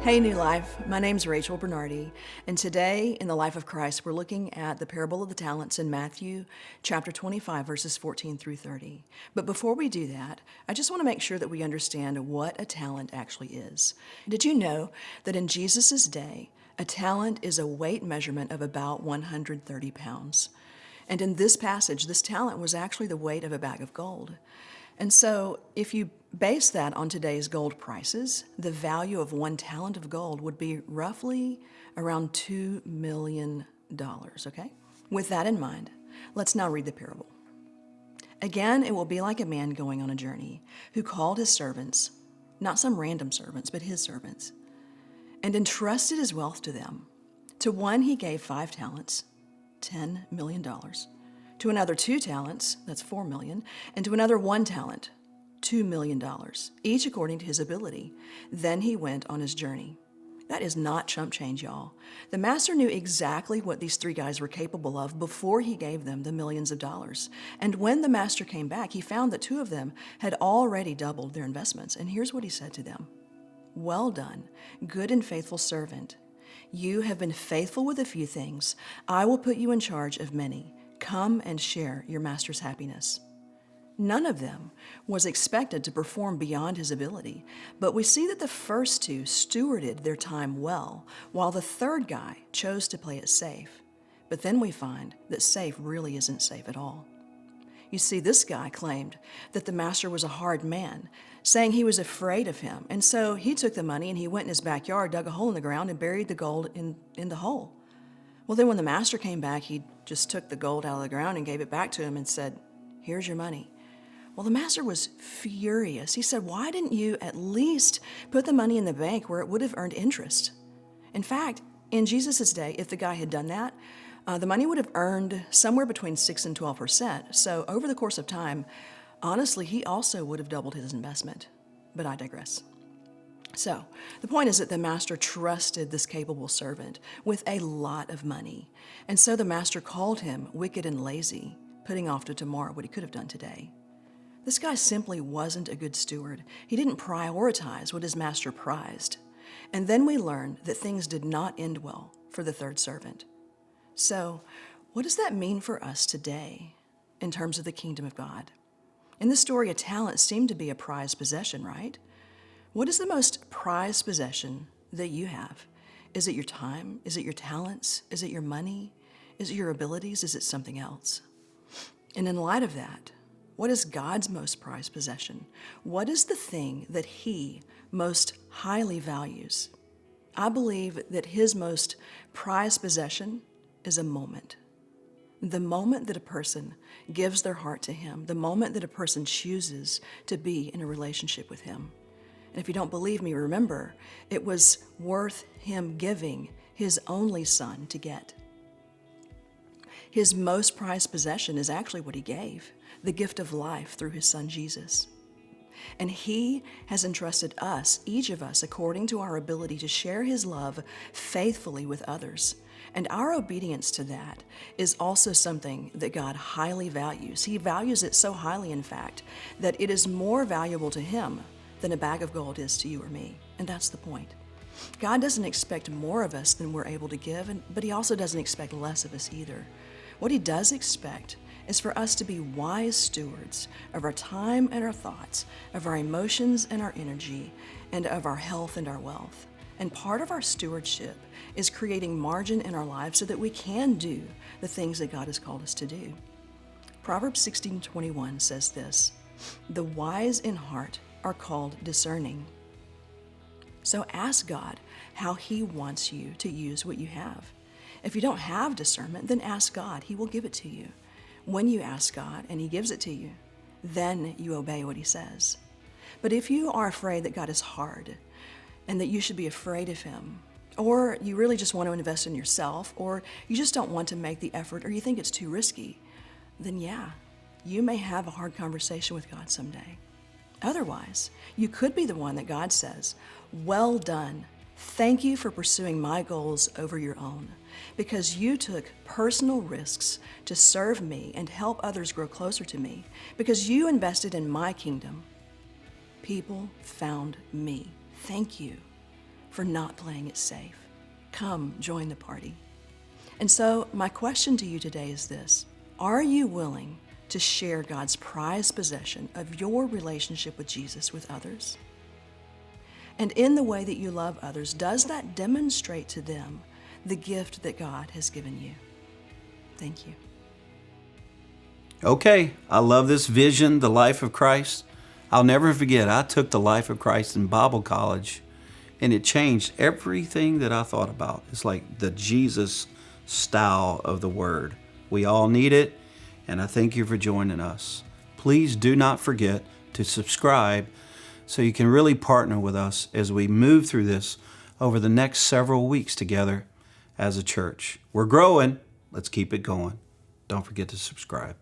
Hey, New Life. My name's Rachael Bernardi, and today in the life of Christ, we're looking at the parable of the talents in Matthew chapter 25, verses 14 through 30. But before we do that, I just want to make sure that we understand what a talent actually is. Did you know that in Jesus' day, a talent is a weight measurement of about 130 pounds? And in this passage, this talent was actually the weight of a bag of gold. And so if you base that on today's gold prices, the value of 1 talent of gold would be roughly around $2 million, okay? With that in mind, let's now read the parable. Again, it will be like a man going on a journey who called his servants, not some random servants, but his servants, and entrusted his wealth to them. To one he gave 5 talents, $10 million. To another 2 talents, that's $4 million, and to another 1 talent, $2 million, each according to his ability. Then he went on his journey. That is not chump change, y'all. The master knew exactly what these 3 guys were capable of before he gave them the millions of dollars. And when the master came back, he found that 2 of them had already doubled their investments. And here's what he said to them. Well done, good and faithful servant. You have been faithful with a few things. I will put you in charge of many. Come and share your master's happiness. None of them was expected to perform beyond his ability, but we see that the first 2 stewarded their time well, while the 3rd guy chose to play it safe. But then we find that safe really isn't safe at all. You see, this guy claimed that the master was a hard man, saying he was afraid of him, and so he took the money and he went in his backyard, dug a hole in the ground, and buried the gold in the hole. Well, then when the master came back, he just took the gold out of the ground and gave it back to him and said, "Here's your money." Well, the master was furious. He said, "Why didn't you at least put the money in the bank where it would have earned interest?" In fact, in Jesus' day, if the guy had done that, the money would have earned somewhere between 6 and 12%. So over the course of time, honestly, he also would have doubled his investment. But I digress. So the point is that the master trusted this capable servant with a lot of money. And so the master called him wicked and lazy, putting off to tomorrow what he could have done today. This guy simply wasn't a good steward. He didn't prioritize what his master prized. And then we learned that things did not end well for the 3rd servant. So what does that mean for us today in terms of the kingdom of God? In this story, a talent seemed to be a prized possession, right? What is the most prized possession that you have? Is it your time? Is it your talents? Is it your money? Is it your abilities? Is it something else? And in light of that, what is God's most prized possession? What is the thing that He most highly values? I believe that His most prized possession is a moment. The moment that a person gives their heart to Him, the moment that a person chooses to be in a relationship with Him. And if you don't believe me, remember, it was worth Him giving His only Son to get. His most prized possession is actually what He gave, the gift of life through His Son Jesus. And He has entrusted us, each of us, according to our ability to share His love faithfully with others. And our obedience to that is also something that God highly values. He values it so highly, in fact, that it is more valuable to Him than a bag of gold is to you or me. And that's the point. God doesn't expect more of us than we're able to give, but He also doesn't expect less of us either. What He does expect is for us to be wise stewards of our time and our thoughts, of our emotions and our energy, and of our health and our wealth. And part of our stewardship is creating margin in our lives so that we can do the things that God has called us to do. Proverbs 16:21 says this, "The wise in heart are called discerning." So ask God how He wants you to use what you have. If you don't have discernment, then ask God. He will give it to you. When you ask God and He gives it to you, then you obey what He says. But if you are afraid that God is hard and that you should be afraid of Him, or you really just want to invest in yourself, or you just don't want to make the effort, or you think it's too risky, then yeah, you may have a hard conversation with God someday. Otherwise, you could be the one that God says, "Well done. Thank you for pursuing my goals over your own, because you took personal risks to serve me and help others grow closer to me, because you invested in my kingdom. People found me. Thank you for not playing it safe. Come, join the party. And so my question to you today is this: are you willing to share God's prized possession of your relationship with Jesus with others? And in the way that you love others, does that demonstrate to them the gift that God has given you? Thank you. Okay, I love this vision, the life of Christ. I'll never forget, I took the life of Christ in Bible college, and it changed everything that I thought about. It's like the Jesus style of the Word. We all need it, and I thank you for joining us. Please do not forget to subscribe so you can really partner with us as we move through this over the next several weeks together as a church. We're growing. Let's keep it going. Don't forget to subscribe.